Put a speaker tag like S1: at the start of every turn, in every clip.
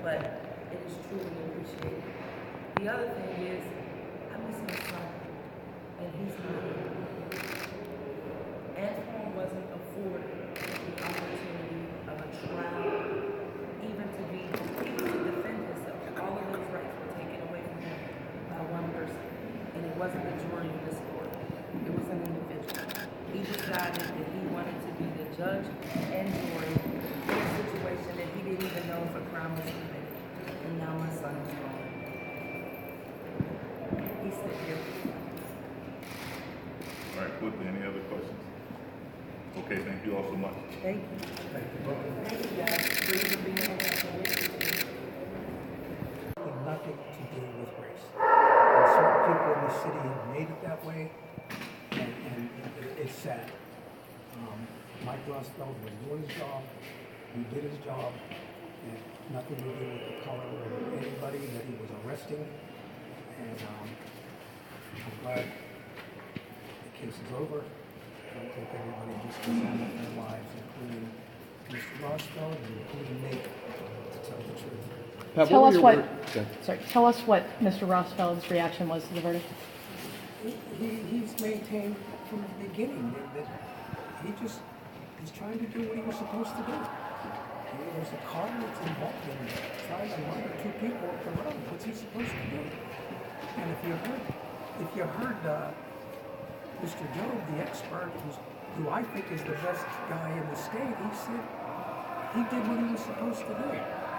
S1: but it is truly appreciated. The other thing is, I miss my son, and he's not here. Antoine wasn't afforded the opportunity of a trial, even to defend himself. All of those rights were taken away from him by one person, and it wasn't the jury in this court. It was an individual. He decided that he wanted to be the judge and jury in a situation that he didn't even know if a crime was committed. And now my son is gone. He's still here.
S2: All right, Clifton, any other questions? Okay, thank you all so much.
S1: Thank you. Thank you, guys. Please for being on that.
S3: Nothing to do with race. And certain people in the city have made it that way, and it's sad. Mike Rosfeld was doing his job, he did his job, and nothing to do with the color of anybody that he was arresting. And I'm glad the case is over. I think everybody just gets on with their lives, including Mr. Rosfeld and including me, to tell the truth.
S4: Pat,
S3: Tell
S4: us what Mr. Rosfeld's reaction was to the verdict.
S3: He's maintained from the beginning that he's trying to do what he was supposed to do. There's a car that's involved in trying to murder two people at the road. What's he supposed to do? And if you heard Mr. Job, the expert, who I think is the best guy in the state, he said he did what he was supposed to do.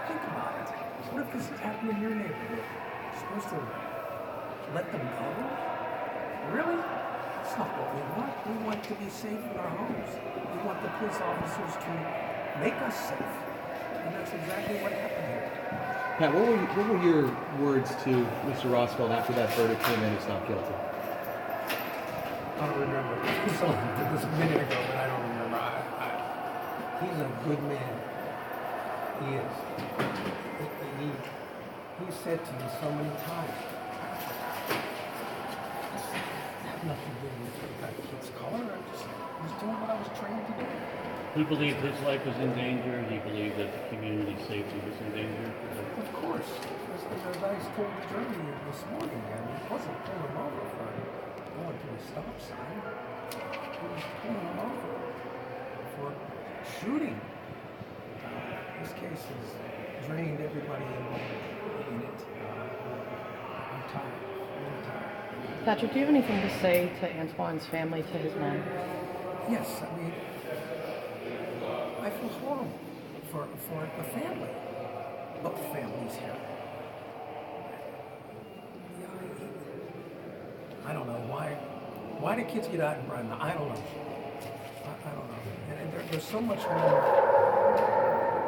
S3: Think about it. What if this is happening in your neighborhood? You're supposed to let them go? Really? That's not what we want. We want to be safe in our homes. We want the police officers to make us safe. And that's exactly what happened here.
S5: Pat, what were your words to Mr. Rosfeld after that verdict came in? He's not guilty.
S3: I don't remember. It was a minute ago, but I don't remember. He's a good man. He is. He said to me so many times, nothing to do with that kid's color. I was doing what I was trained to do.
S6: He believed his life was in danger. He believed that the community's safety was in danger.
S3: Of course. As I told the jury this morning, I mean, it wasn't pulling him over for going to a stop sign. He was pulling him over for shooting. This case has drained everybody in it. I'm tired.
S4: Patrick, do you have anything to say to Antoine's family, to his mom?
S3: Yes, I mean, I feel horrible for the family. Both families here. I don't know why do kids get out and run? I don't know. I don't know. And there's so much more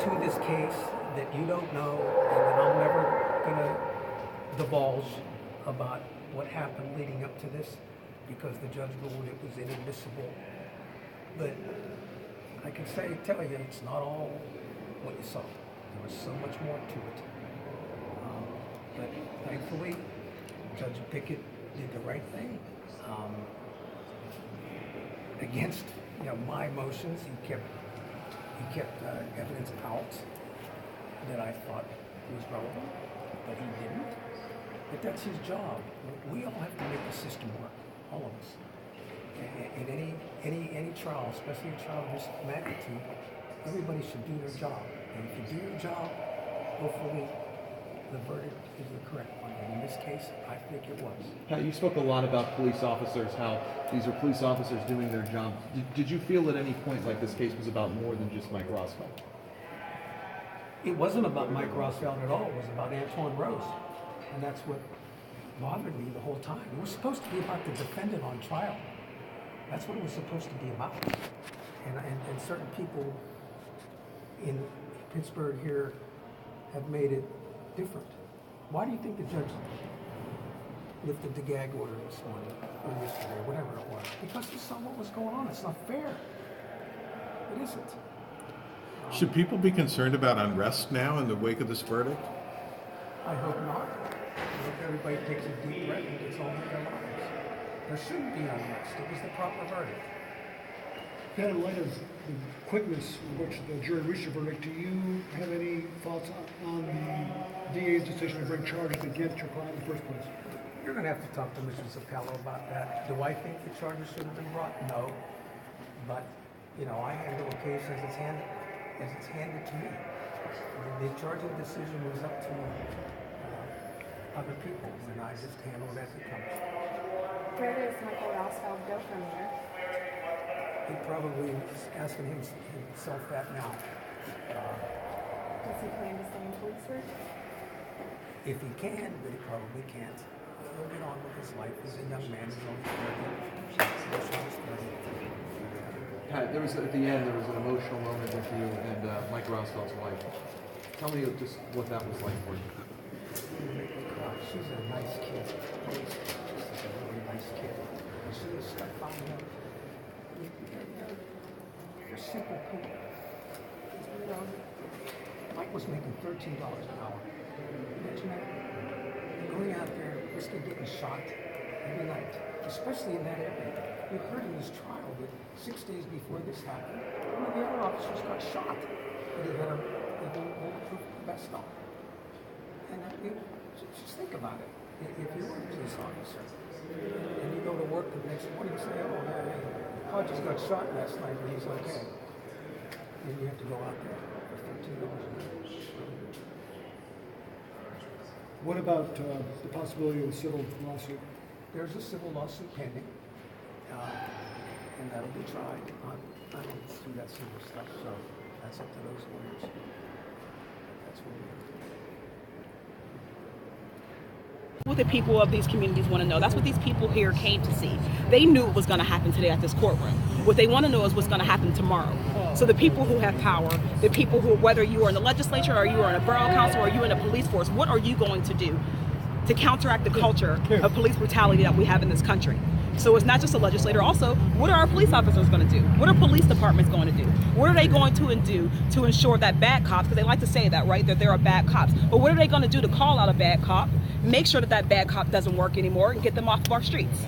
S3: to this case that you don't know, and that I'm never gonna divulge about what happened leading up to this, because the judge ruled it was inadmissible. But I can tell you, it's not all what you saw. There was so much more to it. But thankfully, Judge Pickett did the right thing. Against my motions, he kept evidence out that I thought was relevant, but he didn't. But that's his job. We all have to make the system work, all of us. In any trial, especially a trial of this magnitude, everybody should do their job. And if you do your job, hopefully the verdict is the correct one. And in this case, I think it was.
S5: Pat, you spoke a lot about police officers, how these are police officers doing their job. Did you feel at any point like this case was about more than just Mike Rosfeld?
S3: It wasn't about Mike Rosfeld at all. It was about Antoine Rose. And that's what bothered me the whole time. It was supposed to be about the defendant on trial. That's what it was supposed to be about. And certain people in Pittsburgh here have made it different. Why do you think the judge lifted the gag order this morning, or yesterday, or whatever it was? Because he saw what was going on. It's not fair. It isn't.
S2: Should people be concerned about unrest now in the wake of this verdict?
S3: I hope not. I hope everybody takes a deep breath and gets on with their lives. There shouldn't be unrest. It was the proper verdict.
S7: Kind of in light of the quickness with which the jury reached a verdict, do you have any thoughts on the DA's decision to bring charges against your client in the first place?
S3: You're going to have to talk to Mr. Zapello about that. Do I think the charges should have been brought? No. But, you know, I handle a case as it's handed to me. The charging decision was up to other people, and I just handle it as it comes.
S8: Where does Michael Rosfeld go from here?
S3: He probably is asking himself that now.
S8: Does he plan to stay in police work?
S3: If he can, but he probably can't. He'll get on with his life. He's a young man. He's only 30.
S5: Pat, there was at the end there was an emotional moment with you and Mike Rosfeld's wife. Tell me just what that was like for you.
S3: She's a nice kid. She's a really nice kid. She was stuck by him. They're simple people. You know, Mike was making $13 an hour. Imagine that. Going out there, risking getting shot every night, especially in that area. You heard in his trial that 6 days before this happened, one of the other officers got shot, but he had a bulletproof vest on. And just think about it. If you were a police officer and you go to work the next morning and say, oh, hey, I just got shot last night, and he's okay. Then you have to go out there for $13 an hour.
S7: What about the possibility of a civil lawsuit?
S3: There's a civil lawsuit pending, and that'll be tried. I don't do that sort of stuff, so that's up to those lawyers. That's what we have to do.
S9: What the people of these communities want to know. That's what these people here came to see. They knew what was going to happen today at this courtroom. What they want to know is what's going to happen tomorrow. So the people who have power, the people who, whether you are in the legislature or you are in a borough council or you in a police force, what are you going to do to counteract the culture of police brutality that we have in this country? So it's not just a legislator. Also, what are our police officers going to do? What are police departments going to do? What are they going to do to ensure that bad cops, because they like to say that, right, that there are bad cops. But what are they going to do to call out a bad cop, make sure that that bad cop doesn't work anymore, and get them off of our streets?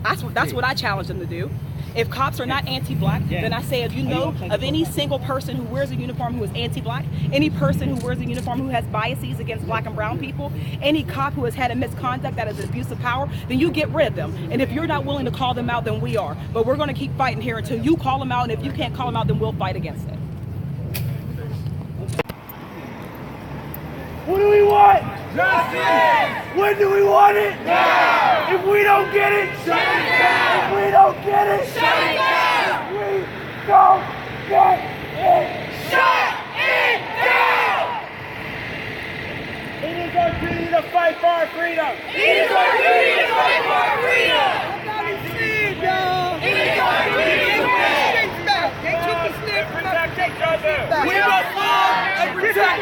S9: That's what I challenge them to do. If cops are not anti-black, then I say, if you know of any single person who wears a uniform who is anti-black, any person who wears a uniform who has biases against black and brown people, any cop who has had a misconduct that is abuse of power, then you get rid of them. And if you're not willing to call them out, then we are. But we're going to keep fighting here until you call them out, and if you can't call them out, then we'll fight against it.
S10: What do we want? Justice! When do we want it? Now! If we don't get it, shut it down! If we don't get it, shut it down! If we don't get it, shut it down! It is our duty to fight for our freedom! It is our duty to fight for our freedom! It is our duty to win! They took the snip from us. We must love and protect